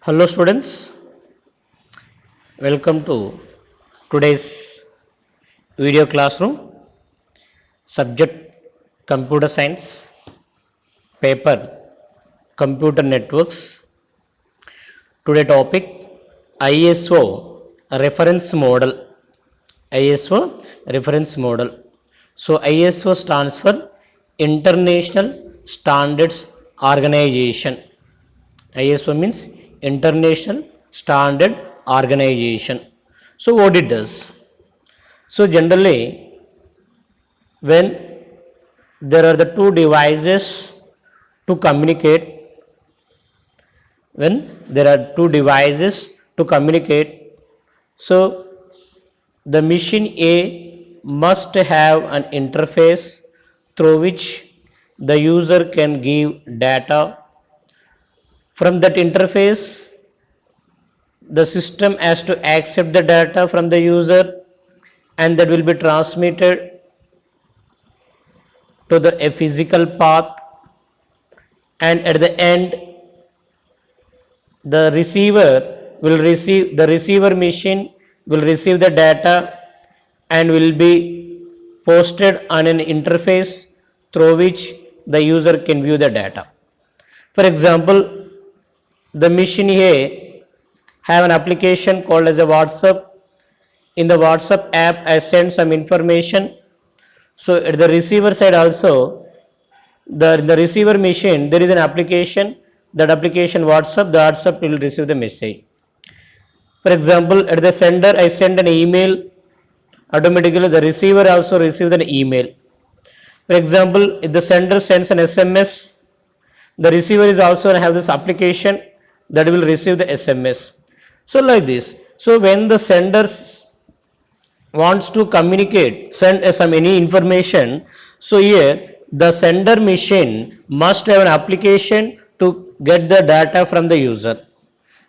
Hello students, welcome to today's video classroom. Subject Computer Science, paper Computer Networks. Today topic ISO reference model. ISO reference model. So ISO stands for International Standards Organization. ISO means International Standard Organization. So what it does? So generally, when there are the two devices to communicate, when there are two devices to communicate, so the machine A must have an interface through which the user can give data. From that interface, the system has to accept the data from the user, and that will be transmitted to a physical path, and at the end the receiver machine will receive the data and will be posted on an interface through which the user can view the data. For example, the machine A have an application called as a WhatsApp. In the WhatsApp app, I send some information. So at the receiver side also, the receiver machine, there is an application. That application WhatsApp, the WhatsApp will receive the message. For example, at the sender, I send an email. Automatically, the receiver also receives an email. For example, if the sender sends an SMS, the receiver is also have this application that will receive the SMS. So like this. So when the sender wants to communicate, send some any information, so here the sender machine must have an application to get the data from the user.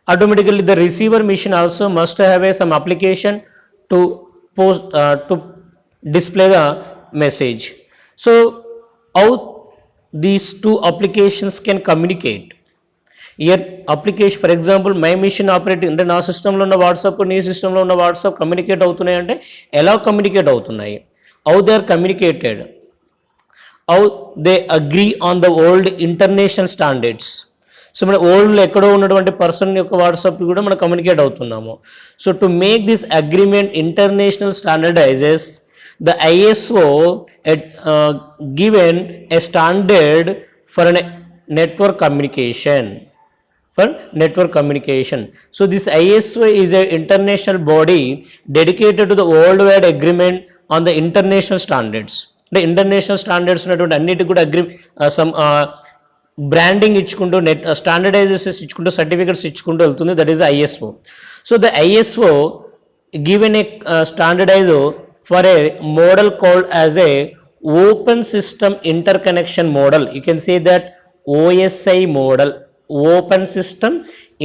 Automatically, the receiver machine also must have some application to to display the message. So how these two applications can communicate? Here application, for example, my machine operating అంటే నా సిస్టంలో ఉన్న WhatsApp నీ సిస్టంలో ఉన్న WhatsApp communicate అవుతున్నాయి అంటే ఎలా కమ్యూనికేట్ అవుతున్నాయి, how they are communicated, how they agree on the old international standards. So మన ఓల్డ్లో ఎక్కడో ఉన్నటువంటి పర్సన్ యొక్క వాట్సాప్ కూడా మనం కమ్యూనికేట్ అవుతున్నాము. So to make this agreement international standardises, the ISO given a standard for a network communication. So this ISO is an international body dedicated to the worldwide agreement on the international standards. The international standards ఉన్నటువంటి అన్నిటి కూడా branding ఇచ్చుకుంటూ స్టాండర్డైజేషన్స్ ఇచ్చుకుంటూ certificates ఇచ్చుకుంటూ వెళ్తుంది. That is ISO. So the ISO given a standardize for a model called as a open system interconnection model. You can say that OSI model, open system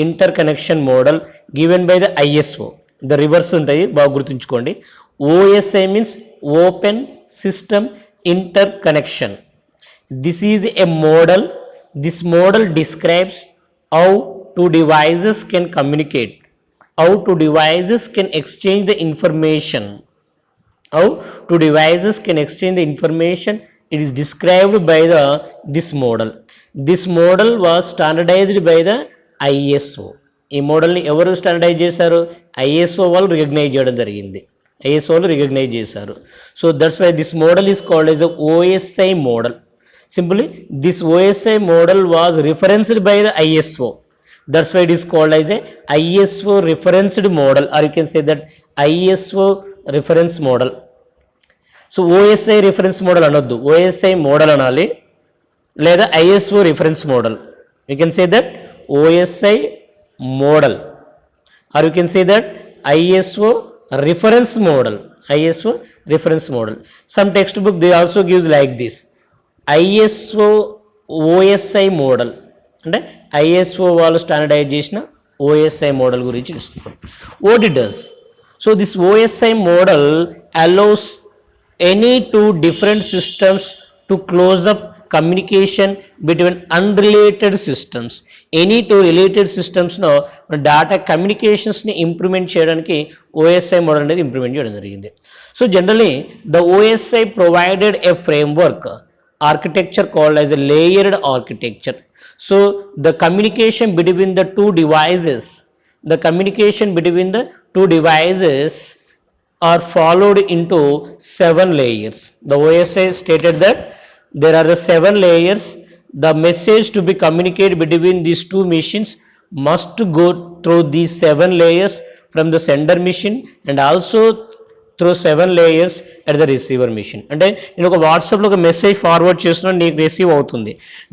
interconnection model, given by the ISO. The reverse ఉంటాయి, బాగా గుర్తుంచుకోండి. OSI means open system interconnection. This is a model. This model describes how two devices can communicate, how two devices can exchange the information. How two devices can exchange the information, it is described by this model. This model was standardized by the ISO. ఈ మోడల్ని ఎవరు standardise చేశారు? ISO వాళ్ళు recognise చేయడం జరిగింది. ISO వాళ్ళు recognise చేశారు. So that's why this model is called as OSI model. Simply this OSI model was referenced by the ISO. That's why it is called as a ISO referenced model, or you can say that ISO reference model. So OSI reference model అనొద్దు, OSI model అనాలి, లేదా ISO reference model. You can say that OSI model, or you can say that ISO reference model. ISO reference model. Some textbook they also gives like this, ISO OSI model. అంటే ISO వాళ్ళు standardise చేసిన OSI model గురించి చూసుకుంటాం. What it does? So this OSI model allows any two different systems to close up communication between unrelated systems. Any two related సిస్టమ్స్లో data కమ్యూనికేషన్స్ని improvement చేయడానికి OSI model అనేది improvement చేయడం జరిగింది. So generally the OSI provided A framework architecture called as a layered architecture. So the communication between the two devices are followed into 7 layers. The OSI stated that there are the 7 layers. The message to be communicated between these two machines must go through these 7 layers from the sender machine and also through 7 layers at the receiver machine. అంటే నేను ఒక వాట్సాప్లో ఒక message forward చేస్తున్నాను, నీకు receive అవుతుంది.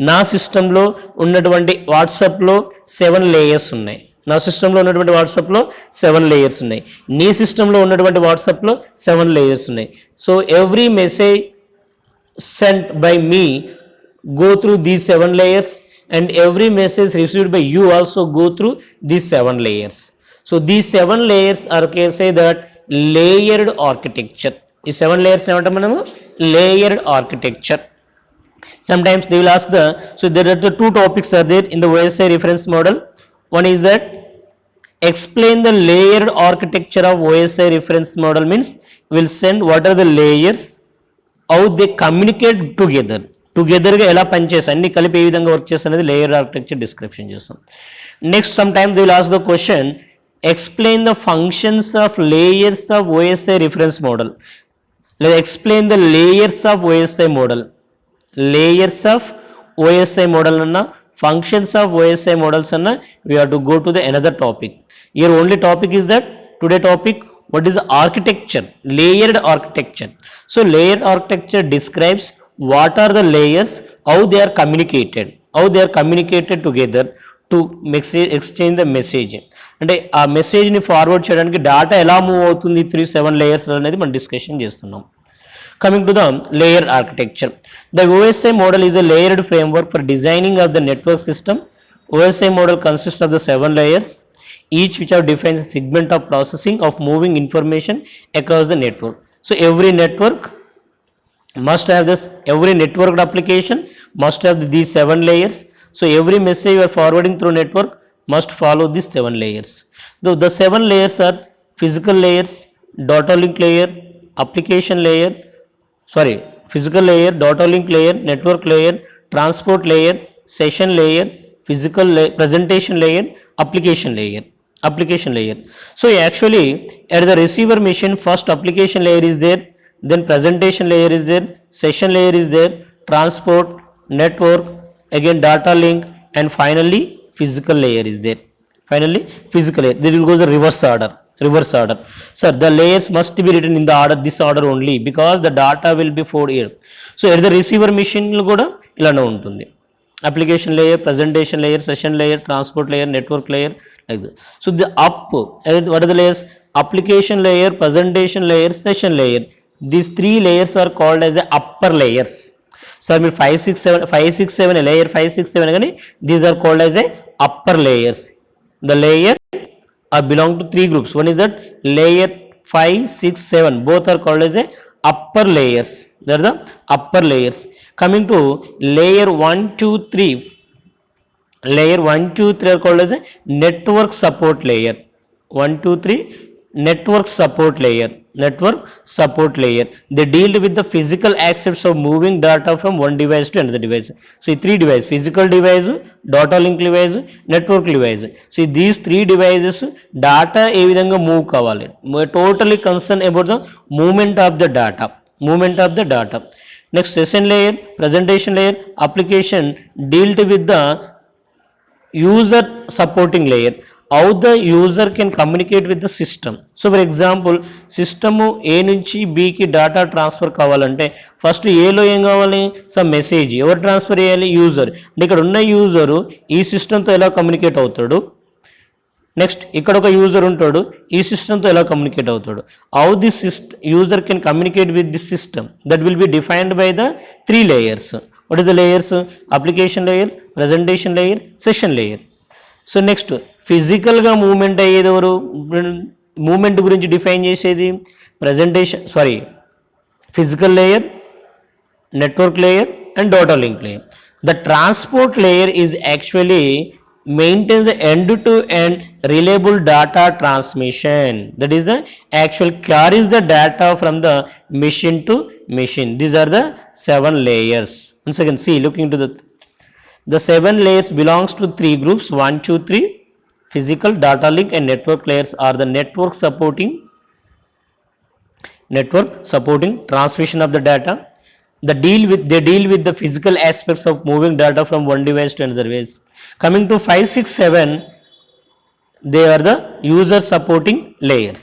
నా సిస్టంలో ఉన్నటువంటి వాట్సాప్లో 7 లేయర్స్ ఉన్నాయి. నా సిస్టంలో ఉన్నటువంటి వాట్సాప్లో 7 లేయర్స్ ఉన్నాయి. నీ సిస్టంలో ఉన్నటువంటి వాట్సాప్లో 7 లేయర్స్ ఉన్నాయి. So every message sent by me go through these 7 layers and every message received by you also go through these 7 layers. So these 7 layers are, can say that, layered architecture. ఈ 7 layers ఏమంటాం మనము? Layered architecture. Sometimes they will ask so there are the 2 topics are there in the OSI reference model. One is that explain the layered architecture of OSI reference model, means will send what are the layers, how they communicate టుగెదర్గా ఎలా పనిచేస్తాయి, అన్ని కలిపి ఏ విధంగా work చేస్తాయి అనేది layer architecture description చేస్తాం. Next some time they will ask the question explain the functions of layers of OSI reference model, లేదా explain the layers of OSI model. Layers of OSI model అన్న functions of OSI models అన్న we have to go to the another topic. Your only topic is that today topic what is the architecture, layered architecture. So layered architecture describes what are the layers, how they are communicated together to exchange the message. అంటే ఆ మెసేజ్ని forward చేయడానికి data ఎలా move అవుతుంది 7 layers అనేది మనం discussion చేస్తున్నాం. Coming to the layer architecture, the OSI model is a layered framework for designing of the network system. OSI model consist of the 7 layers, each which have defines a segment of processing of moving information across the network. So every network must have this, every networked application must have these 7 layers. So every message you are forwarding through network must follow these 7 layers. Though the 7 layers are physical layers, data link layer, application layer, physical layer, data link layer, network layer, transport layer, session layer, physical layer, presentation layer, application layer. So actually at the receiver machine, first application layer is there, then presentation layer is there, session layer is there, transport, network, again data link, and finally physical layer is there. Physical layer, there will go the reverse order. Sir, the layers must be written in the order, this order only, because the data will be stored here. So at the receiver machine lo kuda ilane untundi, application layer, presentation layer, session layer, transport layer, network layer, like this. So the up, what are the layers? Application layer, presentation layer, session layer. These 3 layers are called as the upper layers. So I mean 5, 6, 7 layer 5, 6, 7 again, these are called as a upper layers. The layer are belong to 3 groups. One is that layer 5, 6, 7, both are called as a upper layers. They are the upper layers. Coming to layer 1, 2, 3, layer 1, 2, 3 are called as a network support layer. 1, 2, 3 network support layer. They deal with the physical aspects of moving data from one device to another device. So 3 devices, physical device, data link device, network device. So these 3 devices data ఏ విధంగా move కావాలి, totally concerned about the movement of the data. Next, session layer, presentation layer, application dealt with the user supporting layer, how the user can communicate with the system. So for example, system A నుంచి B కి data transfer కావాలంటే first ఏలో ఏం కావాలి, some message. ఎవరు transfer చేయాలి? User. అంటే ఇక్కడ ఉన్న యూజరు ఈ సిస్టంతో ఎలా కమ్యూనికేట్ అవుతాడు, నెక్స్ట్ ఇక్కడ ఒక యూజర్ ఉంటాడు, ఈ సిస్టంతో ఎలా కమ్యూనికేట్ అవుతాడు. How this user can communicate with this system, that will be defined by the 3 layers. What is the layers? Application layer, presentation layer, session layer. So next ఫిజికల్గా movement అయ్యేది ఎవరు? Movement గురించి define చేసేది physical layer, network layer, and data link layer. The transport layer is actually maintains the end-to-end reliable data transmission. That is the actual carries the data from the machine to machine. These are the 7 layers. Once again, see, look into the 7 layers belongs to 3 groups, 1, 2, 3. Physical, data link and network layers are the network supporting transmission of the data. They deal with the physical aspects of moving data from one device to another device. Coming to 5, 6, 7, they are the user supporting layers.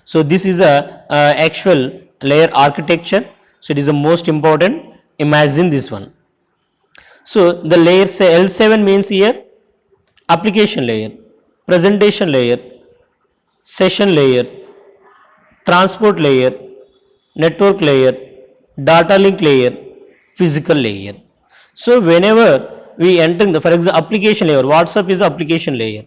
So this is a actual layer architecture. So it is the most important. Imagine this one. So the layer say L7 means here application layer, presentation layer, session layer, transport layer, network layer, data link layer, physical layer. So whenever we enter the, for example, application layer, WhatsApp is the application layer.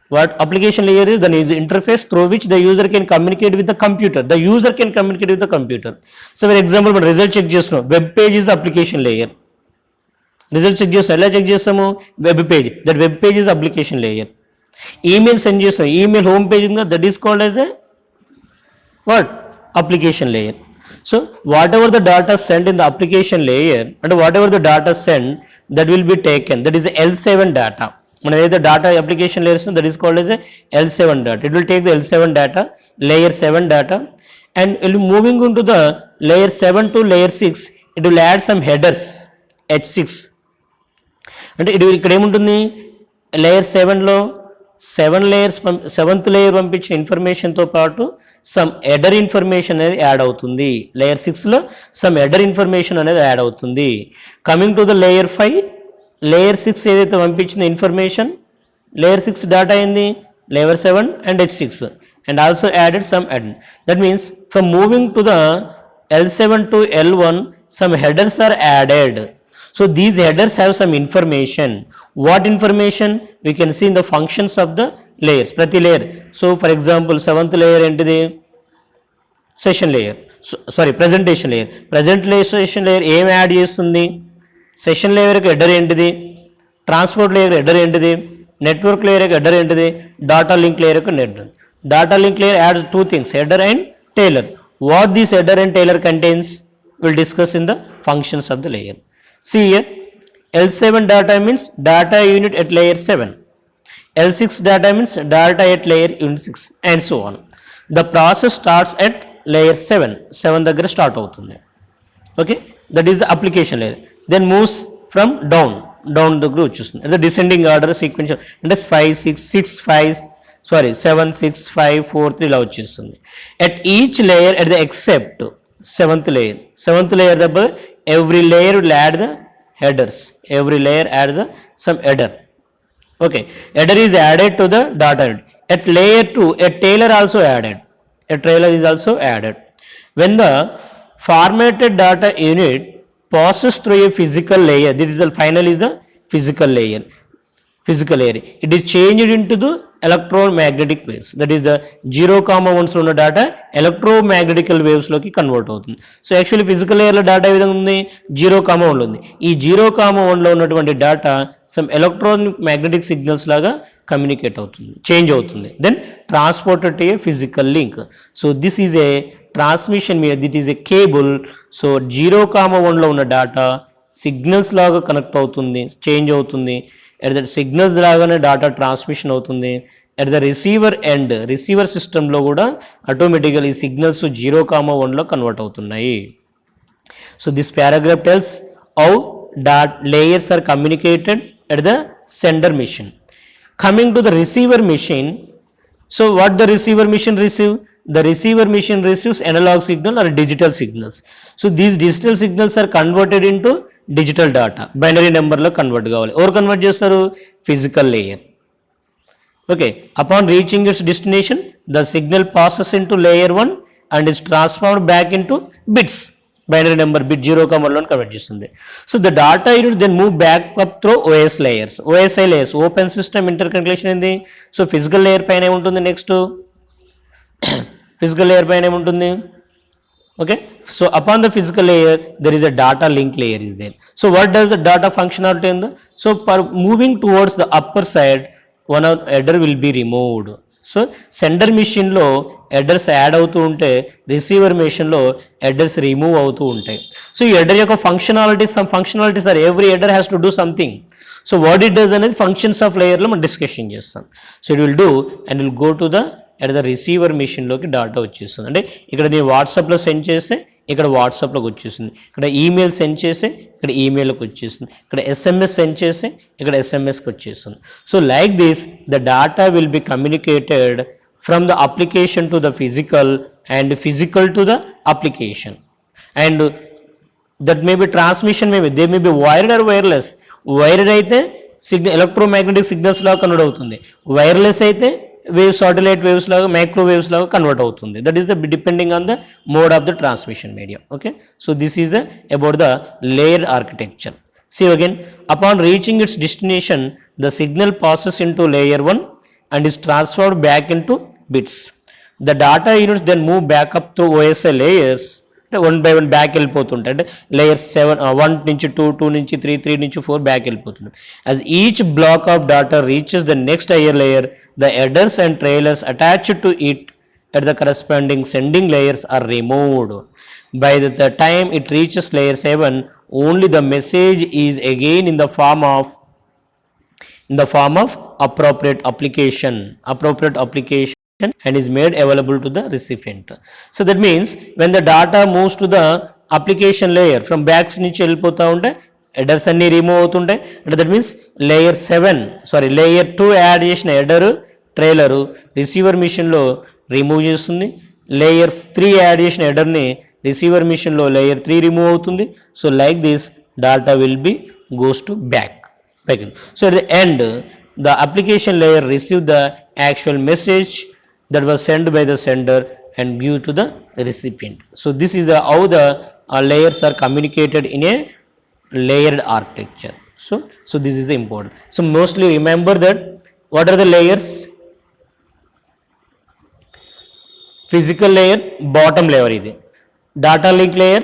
What application layer is? Then is the interface through which the user can communicate with the computer. The user can communicate with the computer. So for example, మనం result check చేస్తున్నాం, web page is the application layer. Result check చేస్తాం, ఎలా check చేస్తాము? Web page. That web page is application layer. Email send చేస్తాం, email home page ఉందా, that is called as a what? Application layer. So whatever the data sent in the application layer and whatever the data sent, that will be taken. That is the L7 data. When the data application layer, that is called as a L7 data. It will take the L7 data, layer 7 data, and it will moving into the layer 7 to layer 6. It will add some headers H6. అంటే ఇది ఇక్కడ ఏముంటుంది, layer 7లో 7 layers 7th layer పంపించిన ఇన్ఫర్మేషన్తో పాటు some ఎడర్ information అనేది add అవుతుంది. Layer 6లో some ఎడర్ information అనేది add అవుతుంది. Coming to the layer 5, layer 6 ఏదైతే పంపించిన ఇన్ఫర్మేషన్, లేయర్ 6 డేటా అయింది layer 7 and H6 and also added some ed. That means from moving to the L7 to L1 some headers are added. So these headers have some information. What information? We can see in the functions of the layers, prati layer. So for example, 7th layer entity session layer, presentation layer. Presentation layer ఏం add చేస్తుంది? Session లేయర్కి header ఏంటిది, transport layer header ఏంటిది, network లేయర్కి header ఏంటిది, data link లేయర్కి header. Data link layer adds 2 things, header and tailor. What this header and tailor contains, we'll discuss in the functions of the layer. See here, L7 data means data unit at layer 7. L6 data means data at layer unit 6 and so on. The process starts at layer 7. 7 దగ్గర start అవుతుంది. Okay, that is the application layer. Then moves from down దగ్గర వచ్చేస్తుంది. The descending order sequential అంటే 5 6 6 5 7 6 5 4 3 ఇలా వచ్చేస్తుంది. At each layer at the except 7th layer దగ్గర every layer will add the headers. Every layer adds some header. Okay, header is added to the data unit. At layer 2, a tailor also added. A tailor is also added. When the formatted data unit passes through a physical layer, this is the final is the physical layer. It is changed into the electromagnetic waves. That is the 0,1 ఉన్న data electromagnetical waves లోకి convert అవుతుంది. So actually physical లేయర్లో data ఏ విధంగా ఉంది, 0,1 ఉంది. ఈ 0,1లో ఉన్నటువంటి data some electronic magnetic signals లాగా కమ్యూనికేట్ అవుతుంది, చేంజ్ అవుతుంది. Then transported to a physical link. So this is a transmission మీద, that is a cable. So 0,1లో ఉన్న డేటా సిగ్నల్స్ లాగా కనెక్ట్ అవుతుంది, చేంజ్ అవుతుంది. ఎట్ ద సిగ్నల్స్ లాగానే డేటా ట్రాన్స్మిషన్ అవుతుంది. At the receiver end, receiver సిస్టంలో కూడా ఆటోమేటిక్గా ఈ సిగ్నల్స్ 0,1లో కన్వర్ట్ అవుతున్నాయి. So this paragraph tells how layers are communicated at the sender machine. Coming to the receiver machine, so what the receiver machine receive? The receiver machine receives analog signal or digital signals. So these digital signals are converted into digital data, binary number లో convert కావాలి. ఎవరు convert చేస్తారు? Physical layer. Okay, upon reaching its destination, the signal passes into layer 1 and is transformed back into bits. Binary number bit 0,1లో convert చేస్తుంది. So the data unit then move back up through OS layers. OSI layers, open system interconnection ఏంది? So physical layer పైన ఏముంటుంది? Next physical layer పైన ఏముంటుంది? Okay, so upon the physical layer there is a data link layer is there. So what does the data functionality in the, so for moving towards the upper side, one of header will be removed. So sender మిషన్లో headers add అవుతూ ఉంటే receiver మెషిన్లో headers remove అవుతూ ఉంటాయి. So ఈ header యొక్క functionalities are every header has to do something. So what it does అనేది functions of లేయర్లో మనం డిస్కషన్ చేస్తాం. So it will do and will go to the at the receiver మిషన్లోకి data వచ్చేస్తుంది. అంటే ఇక్కడ నేను వాట్సాప్లో సెండ్ చేస్తే ఇక్కడ వాట్సాప్లోకి వచ్చేస్తుంది, ఇక్కడ ఈమెయిల్ సెండ్ చేస్తే ఇక్కడ ఈమెయిల్కి వచ్చేస్తుంది, ఇక్కడ ఎస్ఎంఎస్ సెండ్ చేస్తే ఇక్కడ ఎస్ఎంఎస్కి వచ్చేస్తుంది. So like this the data will be communicated from the application to the physical and physical to the application. And that may be transmission they may be wired or wireless. Wired అయితే electromagnetic signals లాగా convert అవుతుంది, wireless అయితే wave satellite waves లాగా microwaves లాగా convert అవుతుంది. That is the depending on the mode of the transmission medium. Okay, so this is the about the layer architecture. See again, upon reaching its destination, the signal passes into layer 1 and is transferred back into bits. The data units then move back up through OSI layers. One by one back వెళ్ళిపోతుంటాయి. అంటే layer 1 నుంచి 2, 2 నుంచి 3, 3 నుంచి 4 back వెళ్ళిపోతుంది. As each black of data reaches the next higher layer, the headers and trailers attached to it at the corresponding sending layers are removed. By the time it reaches layer 7, only the message is again in the form of appropriate application and is made available to the recipient. So that means when the data moves to the application layer from backs నుంచి వెళ్ళిపోతూ ఉంటే headers అన్ని remove అవుతుంటాయి. అంటే that means layer 2 add చేసిన header trailer receiver మిషన్లో remove చేస్తుంది. Layer 3 add చేసిన హెడర్ని రిసీవర్ మిషన్లో లేయర్ 3 రిమూవ్ అవుతుంది. So like this data will B goes to back. So at the end the application layer receive the actual message that was sent by the sender and give to the recipient. So this is how the layers are communicated in a layered architecture. So this is important. So mostly remember that what are the layers? Physical layer, bottom layer ఇది, data link layer,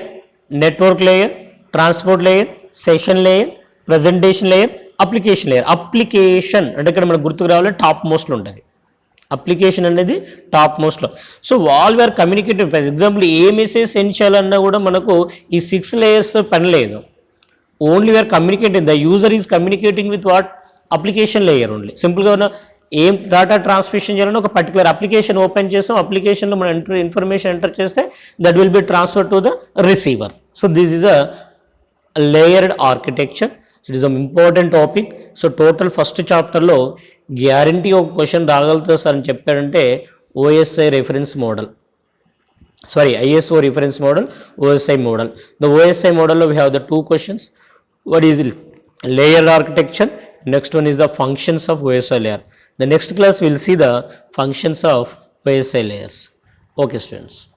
network layer, transport layer, session layer, presentation layer, application layer. Application అంటే ఇక్కడ మనకు గుర్తుకు రావాలి top మోస్ట్లో ఉంటుంది. Application అనేది top మోస్ట్లో. So all we are communicating. For example ఏ మెసేజ్ సెండ్ చేయాలన్నా కూడా మనకు ఈ 6 layers పని లేదు. Only we are communicating, the user is communicating with what application layer only. సింపుల్గా ఉన్న ఏం డేటా ట్రాన్స్మిషన్ చేయాలని ఒక పర్టికులర్ అప్లికేషన్ ఓపెన్ చేస్తాం, అప్లికేషన్లో మనం ఇన్ఫర్మేషన్ ఎంటర్ చేస్తే that will be transfer to the receiver. So this is a layered architecture. It is a important topic. So total first చాప్టర్లో గ్యారంటీ ఒక క్వశ్చన్ రాగలుగుతుంది సార్ అని చెప్పాడంటే OSI reference model, ISO reference model, OSI model. The OSI model we have the 2 questions. What is layered architecture? Next one is the functions of OSI layer. The next class we will see the functions of OSI layers. Okay students.